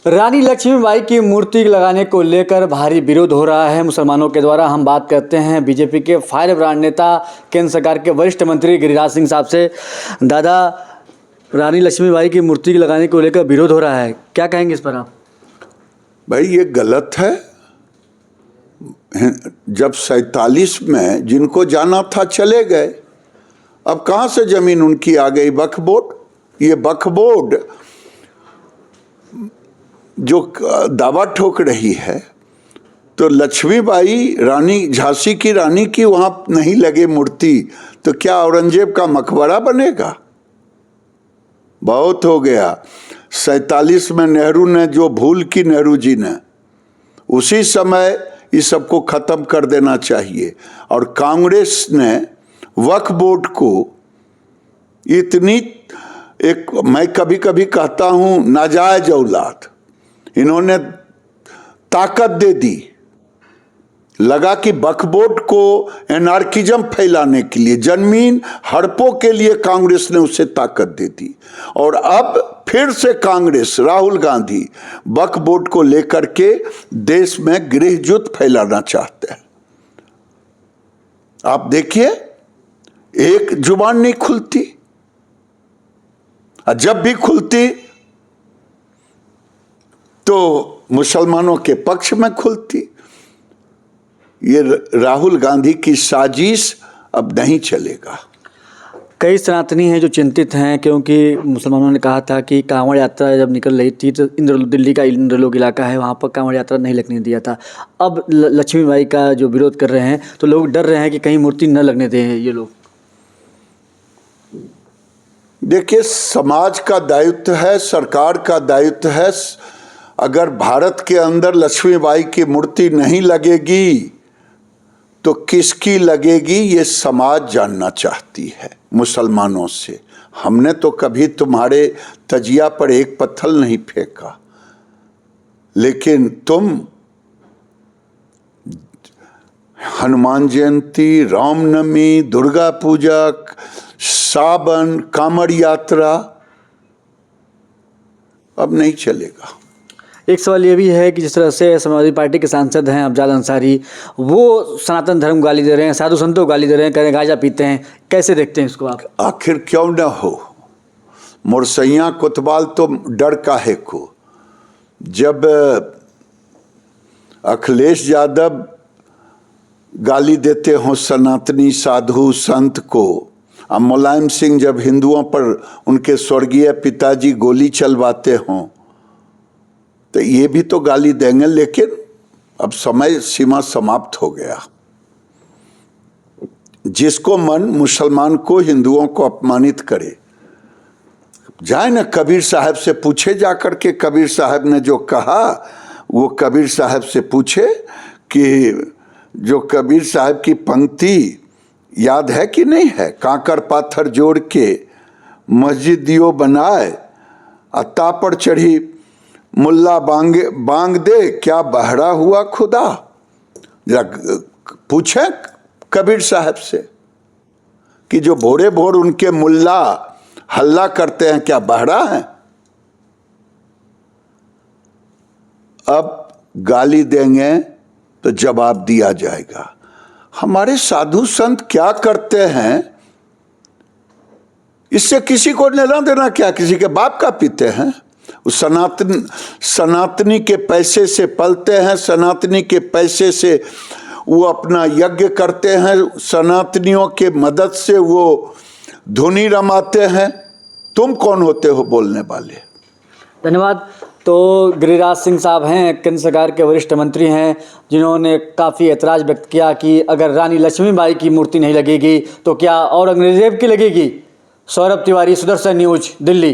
रानी लक्ष्मीबाई की मूर्ति लगाने को लेकर भारी विरोध हो रहा है मुसलमानों के द्वारा। हम बात करते हैं बीजेपी के फायर ब्रांड नेता केंद्र सरकार के वरिष्ठ मंत्री गिरिराज सिंह साहब से। दादा, रानी लक्ष्मीबाई की मूर्ति लगाने को लेकर विरोध हो रहा है, क्या कहेंगे इस पर आप? भाई ये गलत है। जब 47 में जिनको जाना था चले गए, अब कहाँ से जमीन उनकी आ गई? वक्फ बोर्ड। ये वक्फ बोर्ड जो दावा ठोक रही है, तो लक्ष्मीबाई रानी, झांसी की रानी की वहां नहीं लगे मूर्ति तो क्या औरंगजेब का मकबरा बनेगा? बहुत हो गया। 47 में नेहरू ने जो भूल की, नेहरू जी ने, उसी समय इस सबको खत्म कर देना चाहिए। और कांग्रेस ने वक्फ बोर्ड को इतनी, एक मैं कभी कभी कहता हूं नाजायज औलाद, इन्होंने ताकत दे दी। लगा कि वक्फ बोर्ड को एनार्किज्म फैलाने के लिए, जमीन हड़पों के लिए कांग्रेस ने उसे ताकत दे दी। और अब फिर से कांग्रेस, राहुल गांधी वक्फ बोर्ड को लेकर के देश में गृहयुद्ध फैलाना चाहते हैं। आप देखिए, एक जुबान नहीं खुलती, और जब भी खुलती तो मुसलमानों के पक्ष में खुलती। ये राहुल गांधी की साजिश अब नहीं चलेगा। कई सनातनी हैं जो चिंतित हैं, क्योंकि मुसलमानों ने कहा था कि कांवड़ यात्रा जब निकल रही थी तो दिल्ली का इंद्रलोक इलाका है, वहाँ पर कांवड़ यात्रा नहीं लगने दिया था। अब लक्ष्मीबाई का जो विरोध कर रहे हैं तो लोग डर रहे हैं कि कहीं मूर्ति न लगने दें ये लोग। देखिए, समाज का दायित्व है, सरकार का दायित्व है। अगर भारत के अंदर लक्ष्मीबाई की मूर्ति नहीं लगेगी तो किसकी लगेगी, ये समाज जानना चाहती है मुसलमानों से। हमने तो कभी तुम्हारे तजिया पर एक पत्थर नहीं फेंका, लेकिन तुम हनुमान जयंती, रामनवमी, दुर्गा पूजा, सावन, कांवड़ यात्रा, अब नहीं चलेगा। एक सवाल ये भी है कि जिस तरह से समाजवादी पार्टी के सांसद हैं अफजाल अंसारी, वो सनातन धर्म गाली दे रहे हैं, साधु संतों गाली दे रहे हैं, कह रहे हैं गांजा पीते हैं, कैसे देखते हैं इसको आप? आखिर क्यों न हो, मुरसैया कोतवाल तो डर काहे को। जब अखिलेश यादव गाली देते हों सनातनी साधु संत को, और मुलायम सिंह जब हिंदुओं पर उनके स्वर्गीय पिताजी गोली चलवाते हों, तो ये भी तो गाली देंगे। लेकिन अब समय सीमा समाप्त हो गया। जिसको मन मुसलमान को, हिंदुओं को अपमानित करे, जाए ना कबीर साहब से पूछे, जाकर के कबीर साहब ने जो कहा, वो कबीर साहब से पूछे कि जो कबीर साहब की पंक्ति याद है कि नहीं है, कांकर पाथर जोड़ के मस्जिद दियो बनाए, अत्ता पर चढ़ी मुल्ला बांग दे, क्या बहरा हुआ खुदा। जरा पूछे कबीर साहब से कि जो भोरे भोर उनके मुल्ला हल्ला करते हैं, क्या बहरा है? अब गाली देंगे तो जवाब दिया जाएगा। हमारे साधु संत क्या करते हैं, इससे किसी को लेना देना क्या? किसी के बाप का पीते हैं? सनातनी के पैसे से पलते हैं, सनातनी के पैसे से वो अपना यज्ञ करते हैं, सनातनियों के मदद से वो धुनी रमाते हैं। तुम कौन होते हो बोलने वाले? धन्यवाद। तो गिरिराज सिंह साहब हैं, केंद्र सरकार के वरिष्ठ मंत्री हैं, जिन्होंने काफ़ी ऐतराज़ व्यक्त किया कि अगर रानी लक्ष्मीबाई की मूर्ति नहीं लगेगी तो क्या औरंगजेब की लगेगी। सौरभ तिवारी, सुदर्शन न्यूज, दिल्ली।